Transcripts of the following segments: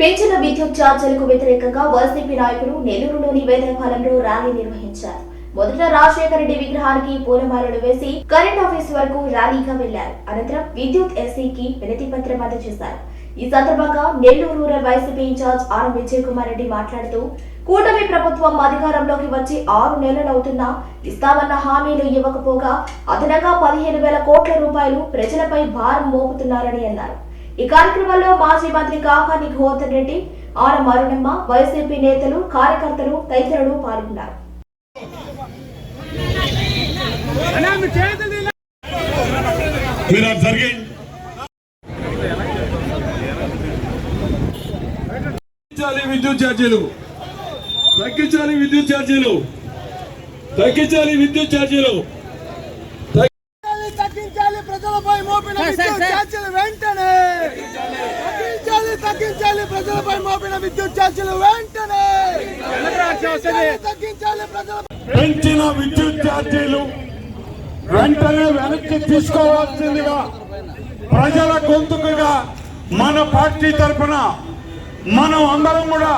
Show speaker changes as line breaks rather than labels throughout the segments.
పెంచిన విద్యుత్ ఛార్జీలకు వ్యతిరేకంగా వైసీపీ నాయకులు నెల్లూరులోని వేదపాలెంలో ర్యాలీ నిర్వహించారు. మొదట రాజశేఖర రెడ్డి విగ్రహానికి పూలమాలలు వేసి కరెంట్ ఆఫీస్ వరకు ర్యాలీగా వెళ్లారు. అనంతరం విద్యుత్ ఎస్సీకి వినతి పత్రం అందజేశారు. ఈ సందర్భంగా Nellore rural YCP in charge R Vijay Kumar Reddy మాట్లాడుతూ, కూటమి ప్రభుత్వం అధికారంలోకి వచ్చి 6 నెలలవుతున్నా ఇస్తామన్న హామీలు ఇవ్వకపోగా అదనంగా 15,000 కోట్ల రూపాయలు ప్రజలపై భారం మోపుతున్నారని అన్నారు. ఈ కార్యక్రమంలో మాజీ మంత్రి కాకాని గోవర్ధన్ రెడ్డి, ఆర్ మరుణమ్మ, వైసీపీ నేతలు, కార్యకర్తలు తదితరులు పాల్గొన్నారు.
విద్యుత్ ఛార్జీలు తగ్గించాలి, విద్యుత్ ఛార్జీలు తగ్గించాలి, విద్యుత్ ఛార్జీలు
తగ్గించాలి, ప్రజలపై మోపిన విద్యుత్ ఛార్జీలు వెంటనే తగ్గించాలి, ప్రజలపై మోపిన విద్యుత్ ఛార్జీలు వెంటనే తగ్గించాలి,
పెంచిన విద్యుత్ ఛార్జీలు వెంటనే వెనక్కి తీసుకోవాల్సిందిగా ప్రజల గొంతుకుగా మన పార్టీ తరఫున మనం అందరం కూడా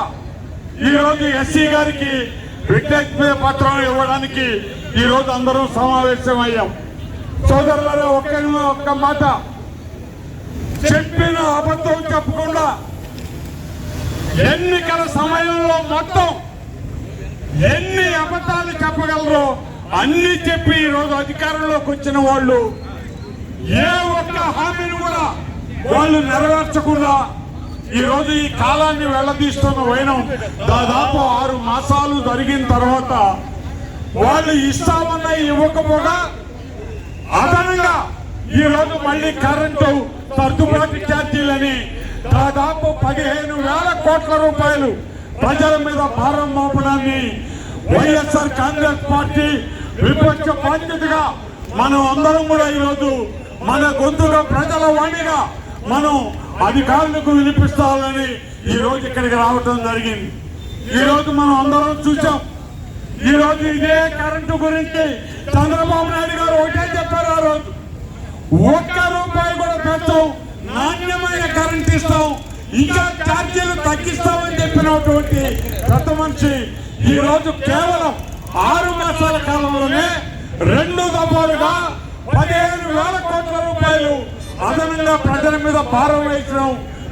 ఈరోజు ఎస్సీ గారికి విజ్ఞప్తి పత్రం ఇవ్వడానికి ఈరోజు అందరూ సమావేశమయ్యాం. సోదరులారా, ఒక్క మాట చెప్పిన అబద్ధం చెప్పకుండా ఎన్నికల సమయంలో మొత్తం ఎన్ని అబద్ధాలు చెప్పగలరో అన్ని చెప్పి ఈరోజు అధికారంలోకి వచ్చిన వాళ్ళు ఏ ఒక్క హామీని కూడా వాళ్ళు నెరవేర్చకుండా ఈరోజు ఈ కాలాన్ని వెళ్లదీస్తున్న వైనం దాదాపు 6 మాసాలు జరిగిన తర్వాత వాళ్ళు ఇస్తామన్నా ఇవ్వకపోగా అదనంగా ఈరోజు మళ్ళీ కరెంటు సర్దుబాటు ఛార్జీలని దాదాపు 15,000 కోట్ల రూపాయలు ప్రజల మీద భారం మోపడాన్ని వైఎస్ఆర్ కాంగ్రెస్ పార్టీ విపక్ష బాధ్యతగా మనం అందరం కూడా ఈరోజు మన గొంతుగా ప్రజల వాణిగా మనం అధికారులకు వినిపిస్తామని ఈ రోజు ఇక్కడికి రావటం జరిగింది. ఈ రోజు మనం అందరం చూసాం. ఈ రోజు ఇదే కరెంటు గురించి చంద్రబాబు నాయుడు గారు ఒకటే చెప్పారు. ఆ రోజు ₹1 కూడా పెంచాం, నాణ్యమైన కరెంట్ ఇస్తాం, ఇంకా ఛార్జీలు తగ్గిస్తామని చెప్పినటువంటి పెద్ద మనిషి ఈ రోజు కేవలం 6 మాసాల కాలంలోనే 2 దఫాలుగా 15,000 కోట్ల రూపాయలు అదనంగా ప్రజల మీద భారం వేసినాం.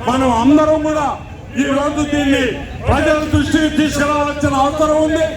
మనం అందరం కూడా ఈ రోజు దీన్ని ప్రజల దృష్టికి తీసుకురావాల్సిన అవసరం ఉంది.